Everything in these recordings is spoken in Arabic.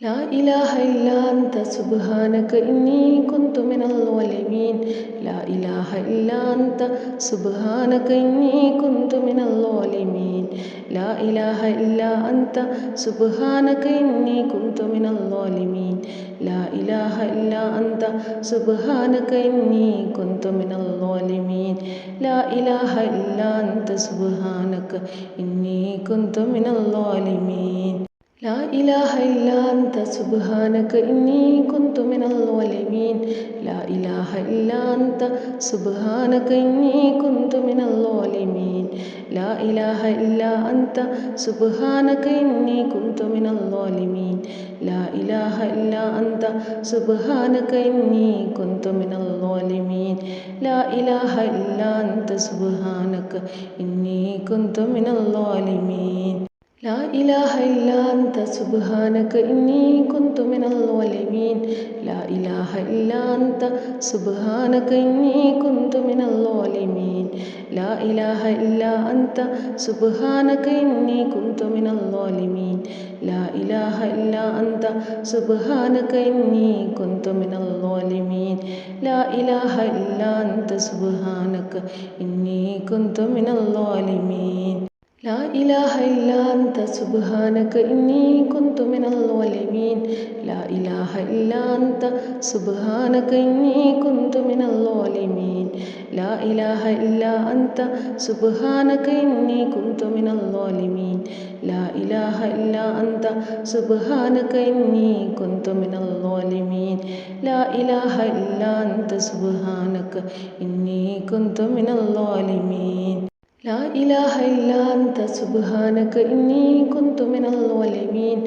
لا إله إلا أنت سبحانك إني كنت من الظالمين لا إله إلا أنت سبحانك إني كنت من الظالمين لا إله إلا أنت سبحانك إني كنت من الظالمين لا إله إلا أنت سبحانك إني كنت من الظالمين لا إله إلا أنت سبحانك إني كنت من الظالمين لا إله إلا أنت سبحانك إني كنت من الظالمين لا إله إلا أنت سبحانك إني كنت من الظالمين لا إله إلا أنت سبحانك إني كنت من الظالمين لا إله إلا أنت سبحانك إني كنت من الظالمين لا إله إلا أنت سبحانك إني كنت من الظالمين لا إله إلا أنت سبحانك إني كنت من الظالمين لا إله إلا أنت سبحانك إني كنت من الظالمين لا إله إلا أنت سبحانك إني كنت من الظالمين لا إله إلا أنت سبحانك إني كنت من الظالمين لا إله إلا أنت سبحانك إني كنت من الظالمين لا إله إلا أنت سبحانك إني كنت من الظالمين لا إله إلا أنت سبحانك إني كنت من الظالمين لا إله إلا أنت سبحانك إني كنت من الظالمين لا إله إلا أنت سبحانك إني كنت من الظالمين لا إله إلا أنت سبحانك إني كنت من الظالمين لا إله إلا أنت سبحانك إني كنت من الظالمين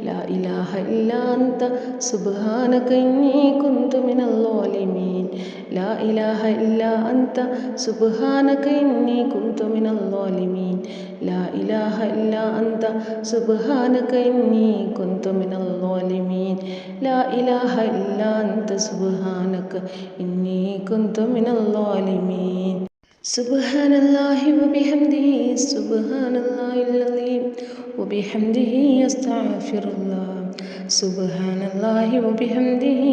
لا إله إلا أنت سبحانك إني كنت من الظالمين لا إله إلا أنت سبحانك إني كنت من الظالمين لا إله إلا أنت سبحانك إني كنت من الظالمين لا إله إلا أنت سبحانك إني كنت من الظالمين سبحان الله وبحمده سبحان الله العظيم وبحمده أستغفر الله سبحان الله وبحمده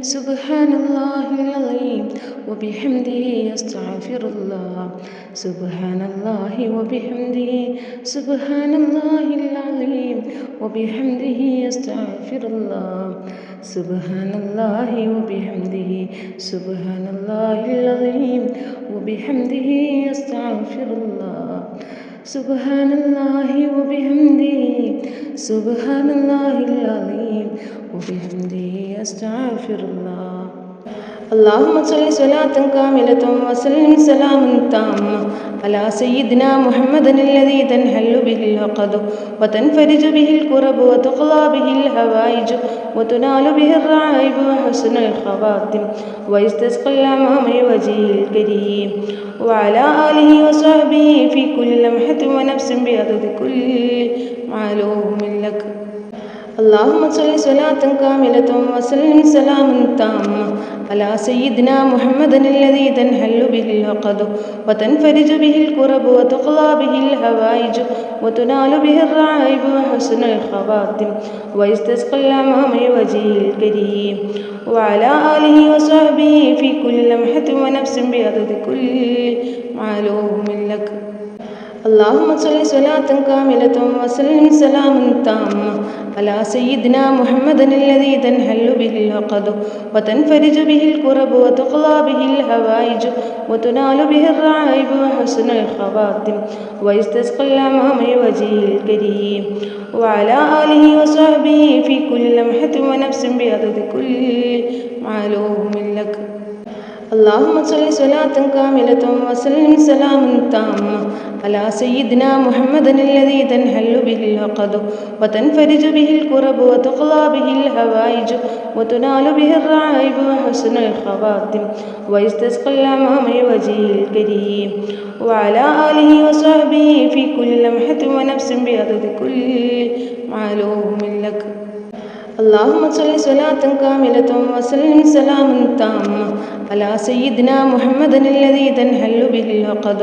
سبحان الله العظيم وبحمده أستغفر الله سبحان الله وبحمده سبحان الله العظيم وبحمده أستغفر الله سبحان الله وبحمده سبحان الله العظيم وبحمده أستغفر الله سبحان الله وبحمده سبحان الله العظيم وبحمده أستغفر الله اللهم صل صلاة كاملة وسلم سلاما تاما على سيدنا محمد الذي تنحل به العقد وتنفرج به الكرب وتقضى به الحوائج وتنال به الرعائب وحسن الخواتم ويستسقى الأمام وجهه الكريم وعلى آله وصحبه في كل لمحة ونفس بعدد كل معلوم لك اللهم صل صلاة كاملة وسلم سلاما تاما على سيدنا محمد الذي تنحل به العقد وتنفرج به الكرب وتقضى به الحوائج وتنال به الرعائب وحسن الخواتم ويستسقى الأمام وجهه الكريم وعلى آله وصحبه في كل لمحة ونفس بعدد كل معلوم لك اللهم صل صلاة كاملة وسلم سلاما تاما على سيدنا محمد الذي تنحل به العقد وتنفرج به الكرب وتقضى به الحوائج وتنال به الرعائب وحسن الخواتم ويستسقى الأمام وجهه الكريم وعلى آله وصحبه في كل لمحة ونفس بعدد كل معلوم لك اللهم صل صلاة كاملة وسلم سلاما تاما على سيدنا محمد الذي تنحل به العقد وتنفرج به الكرب وتقضى به الحوائج وتنال به الرعائب وحسن الخواتم ويستسقى الأمام وجهه الكريم وعلى آله وصحبه في كل لمحة ونفس بعدد كل معلوم لك اللهم صل صلاة كاملة وسلم سلاما تاما على سيدنا محمد الذي تنحل به العقد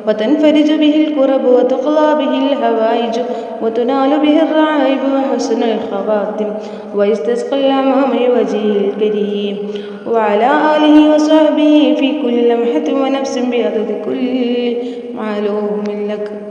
وتنفرج به الكرب وتقضى به الحوائج وتنال به الرعائب وحسن الخواتم ويستسقى الأمام وجهه الكريم وعلى آله وصحبه في كل لمحة ونفس بعدد كل معلوم لك.